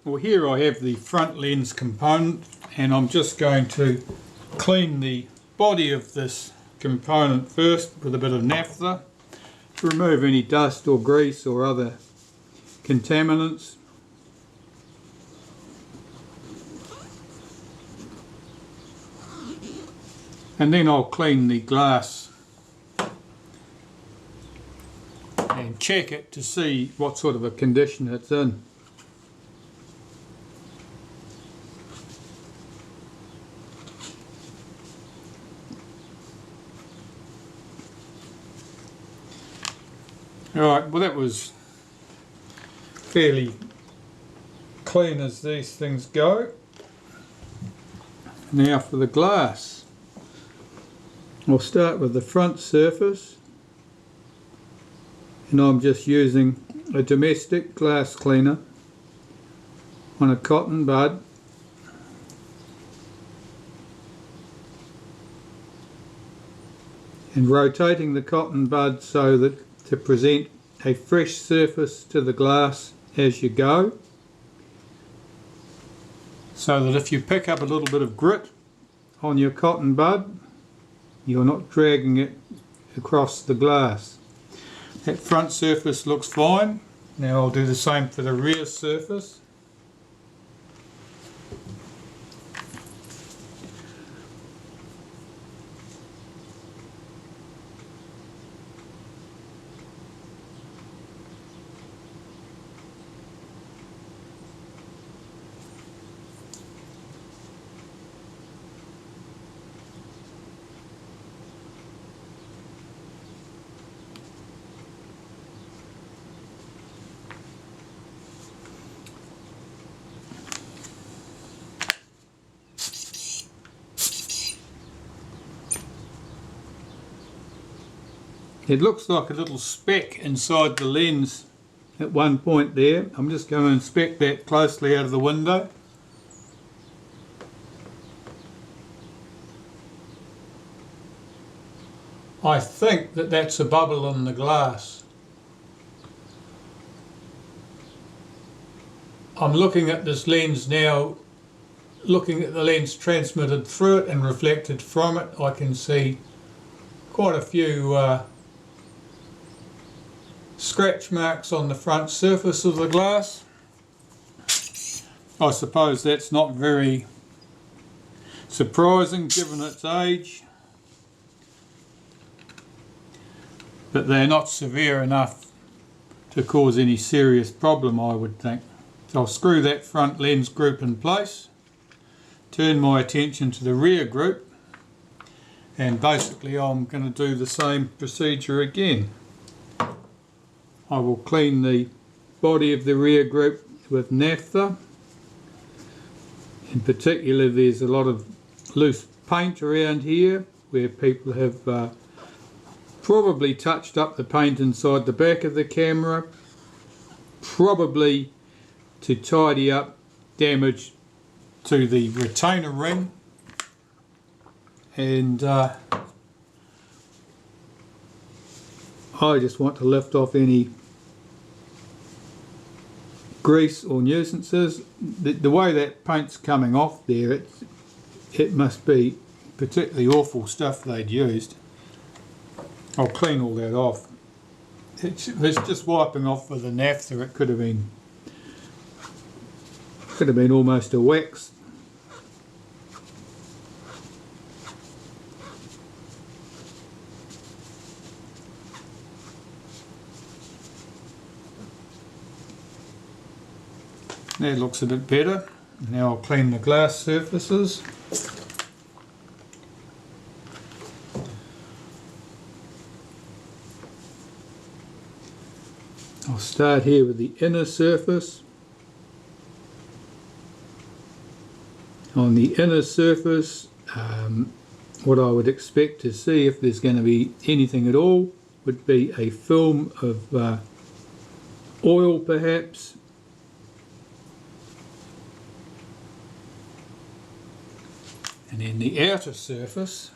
Well, here I have the front lens component, and I'm just going to clean the body of this component first with a bit of naphtha to remove any dust or grease or other contaminants. And then I'll clean the glass and check it to see what sort of a condition it's in. Alright, well that was fairly clean as these things go. Now for the glass. I'll start with the front surface, and I'm just using a domestic glass cleaner on a cotton bud. And rotating the cotton bud so that to present a fresh surface to the glass as you go, so that if you pick up a little bit of grit on your cotton bud, you're not dragging it across the glass. That front surface looks fine. Now I'll do the same for the rear surface. It looks like a little speck inside the lens at one point there. I'm just going to inspect that closely out of the window. I think that that's a bubble in the glass. I'm looking at this lens now, looking at the lens transmitted through it and reflected from it. I can see quite a few scratch marks on the front surface of the glass. I suppose that's not very surprising given its age, but they're not severe enough to cause any serious problem, I would think. So I'll screw that front lens group in place, turn my attention to the rear group, and basically I'm going to do the same procedure again. I will clean the body of the rear group with naphtha. In particular, there's a lot of loose paint around here where people have probably touched up the paint inside the back of the camera, probably to tidy up damage to the retainer ring, and I just want to lift off any grease or nuisances. The way that paint's coming off there, it must be particularly awful stuff they'd used. I'll clean all that off. It's just wiping off with a naphtha. It could have been almost a wax. That looks a bit better. Now I'll clean the glass surfaces. I'll start here with the inner surface. On the inner surface, what I would expect to see, if there's going to be anything at all, would be a film of oil perhaps. And then the outer surface,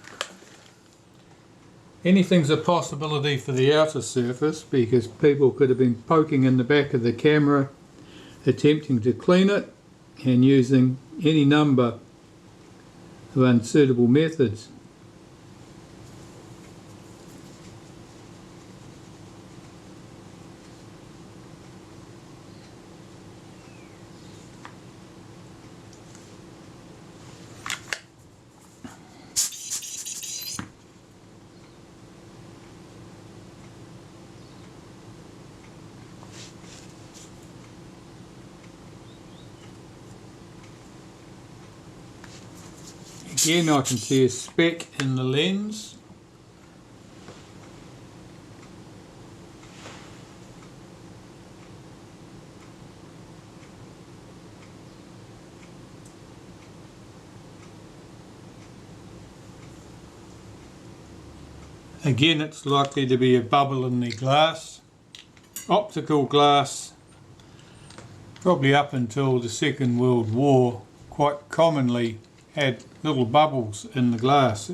anything's a possibility for the outer surface, because people could have been poking in the back of the camera attempting to clean it, and using any number of unsuitable methods. Again, I can see a speck in the lens. Again, it's likely to be a bubble in the glass. Optical glass, probably up until the Second World War, quite commonly had little bubbles in the glass.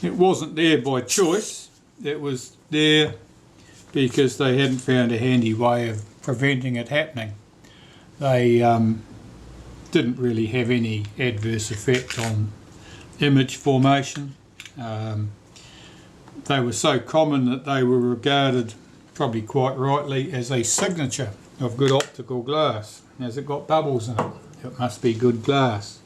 It wasn't there by choice, it was there because they hadn't found a handy way of preventing it happening. They didn't really have any adverse effect on image formation. They were so common that they were regarded, probably quite rightly, as a signature of good optical glass. Has it got bubbles in it? It must be good glass.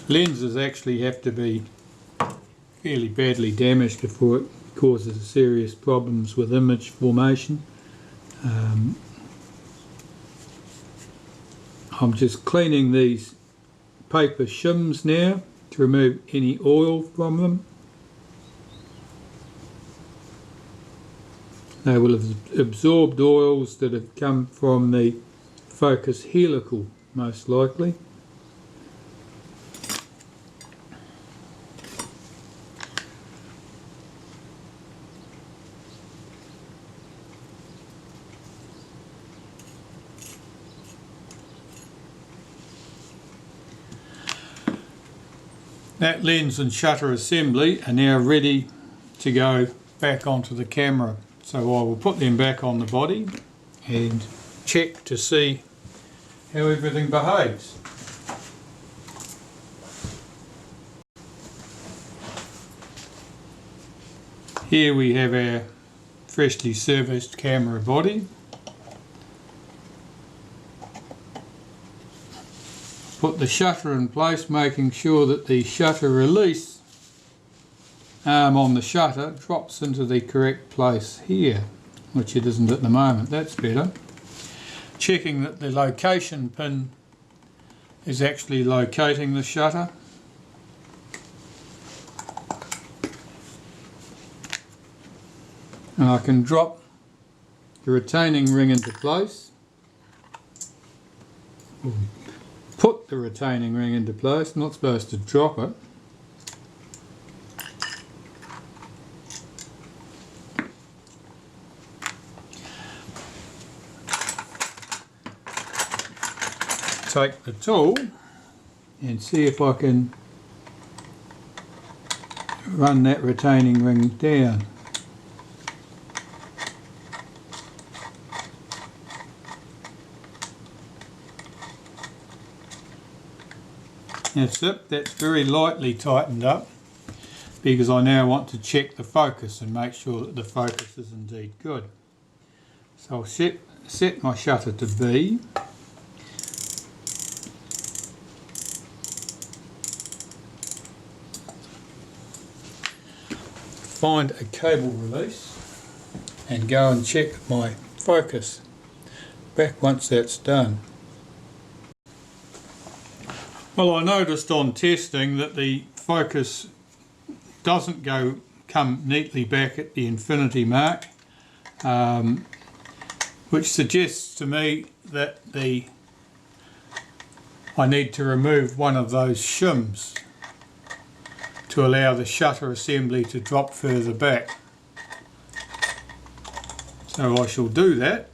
Lenses actually have to be fairly badly damaged before it causes serious problems with image formation. I'm just cleaning these paper shims now to remove any oil from them. They will have absorbed oils that have come from the focus helical, most likely. That lens and shutter assembly are now ready to go back onto the camera. So I will put them back on the body and check to see how everything behaves. Here we have our freshly serviced camera body. Put the shutter in place, making sure that the shutter release arm on the shutter drops into the correct place here, which it isn't at the moment. That's better. Checking that the location pin is actually locating the shutter. And I can drop the retaining ring into place. Put the retaining ring into place, not supposed to drop it. Take the tool and see if I can run that retaining ring down. That's it, that's very lightly tightened up because I now want to check the focus and make sure that the focus is indeed good. So I'll set my shutter to B. Find a cable release and go and check my focus. Back once that's done. Well, I noticed on testing that the focus doesn't come neatly back at the infinity mark, which suggests to me that I need to remove one of those shims to allow the shutter assembly to drop further back. So I shall do that.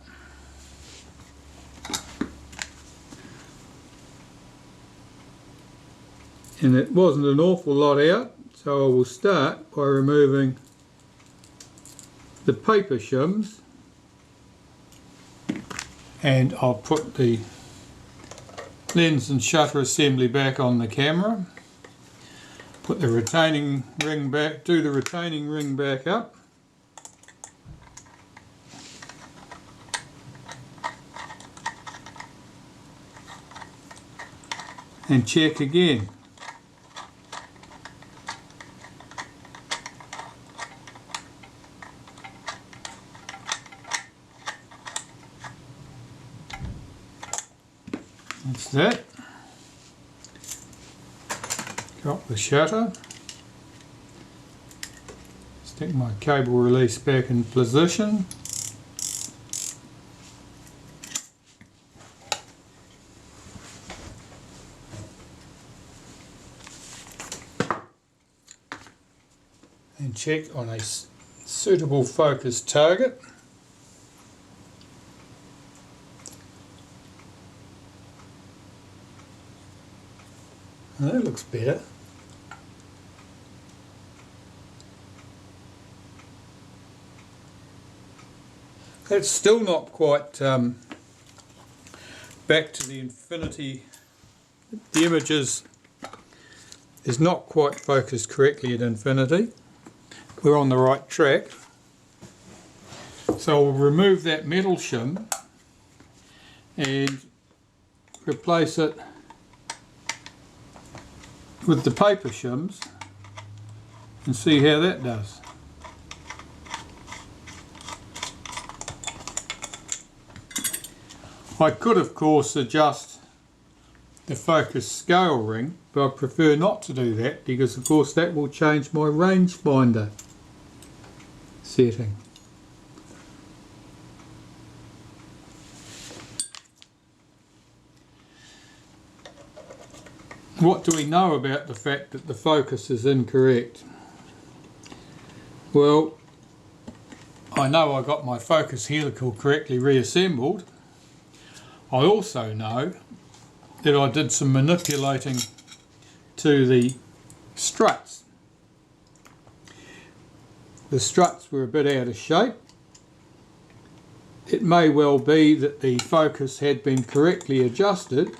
and it wasn't an awful lot out, so I will start by removing the paper shims, and I'll put the lens and shutter assembly back on the camera, put the retaining ring back, do the retaining ring back up, and check again. That's that. Drop the shutter. Stick my cable release back in position. And check on a suitable focus target. That looks better. That's still not quite back to the infinity. The image is not quite focused correctly at infinity. We're on the right track. So we'll remove that metal shim and replace it with the paper shims and see how that does. I could of course adjust the focus scale ring, but I prefer not to do that because of course that will change my rangefinder setting. What do we know about the fact that the focus is incorrect? Well, I know I got my focus helical correctly reassembled. I also know that I did some manipulating to the struts. The struts were a bit out of shape. It may well be that the focus had been correctly adjusted,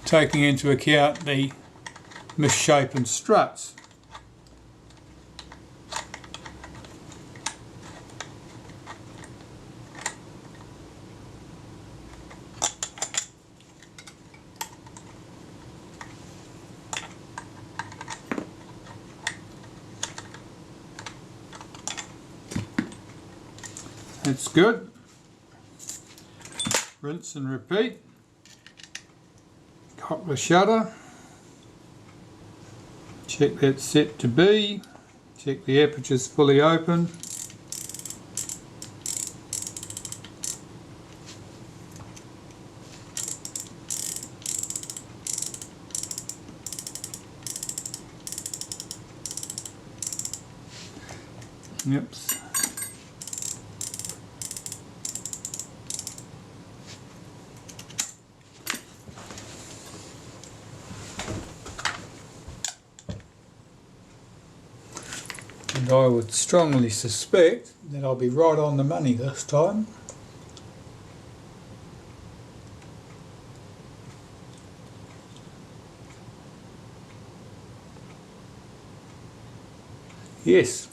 taking into account the misshapen struts. That's good. Rinse and repeat. Cock the shutter. Check that's set to B. Check the aperture's fully open. Yep. And I would strongly suspect that I'll be right on the money this time. Yes,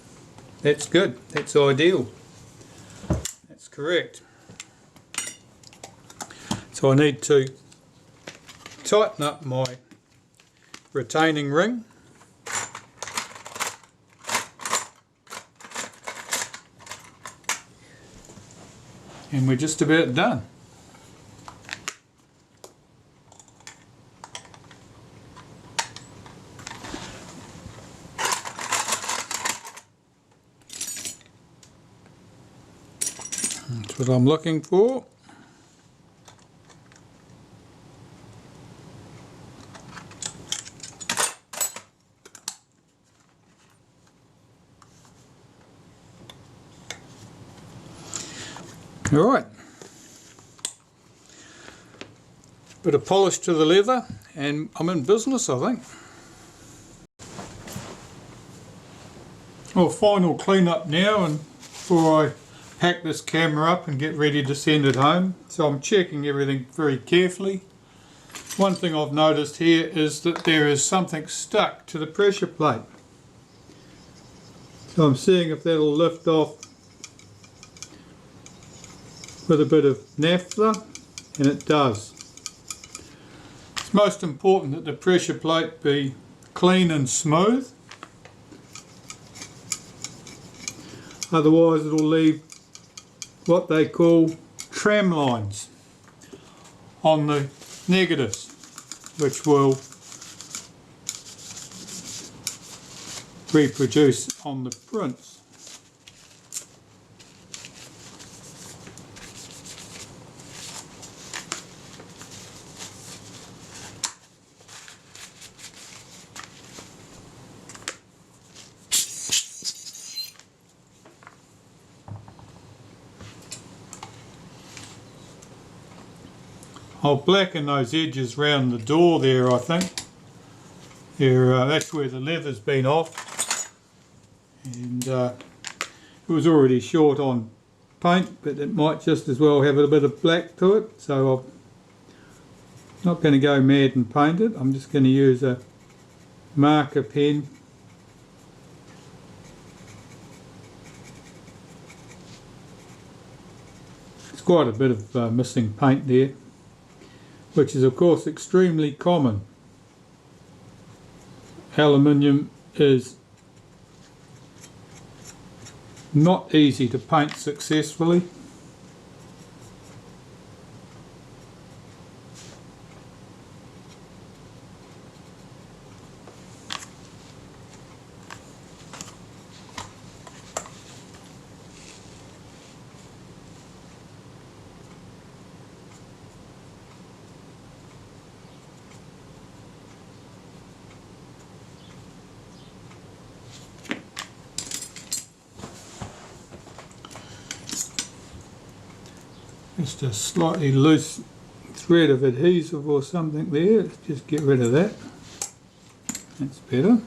that's good. That's ideal. That's correct. So I need to tighten up my retaining ring. And we're just about done. That's what I'm looking for. All right. Bit of polish to the leather and I'm in business, I think. Well, final clean up now and before I pack this camera up and get ready to send it home. So I'm checking everything very carefully. One thing I've noticed here is that there is something stuck to the pressure plate. So I'm seeing if that'll lift off with a bit of naphtha, and it does. It's most important that the pressure plate be clean and smooth. Otherwise it'll leave what they call tram lines on the negatives, which will reproduce on the prints. I'll blacken those edges round the door there, I think. That's where the leather's been off. And it was already short on paint, but it might just as well have a bit of black to it. So I'm not going to go mad and paint it. I'm just going to use a marker pen. There's quite a bit of missing paint there, which is of course extremely common. Aluminium is not easy to paint successfully. Just a slightly loose thread of adhesive or something there. Let's just get rid of that. That's better.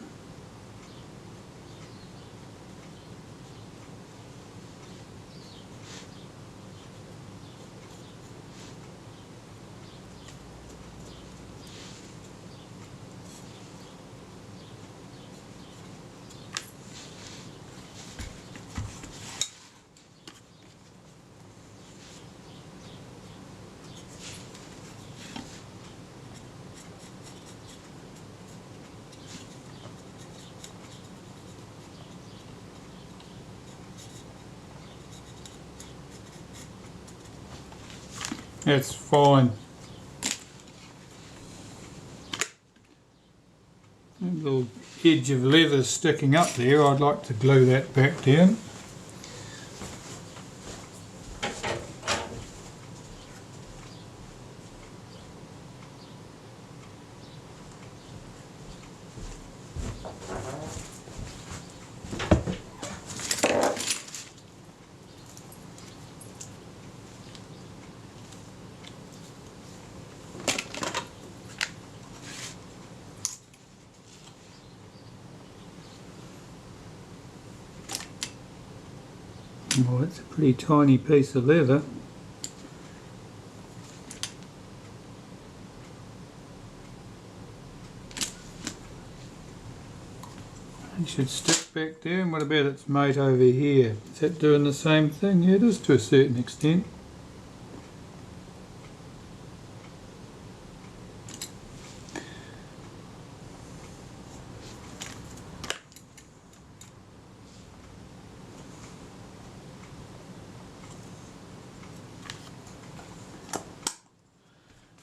That's fine. A little edge of leather sticking up there, I'd like to glue that back down. Well, it's a pretty tiny piece of leather. It should stick back there. And what about its mate over here? Is that doing the same thing? Yeah, it is to a certain extent.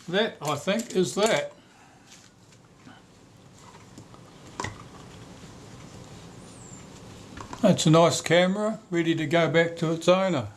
That, I think, is that. That's a nice camera, ready to go back to its owner.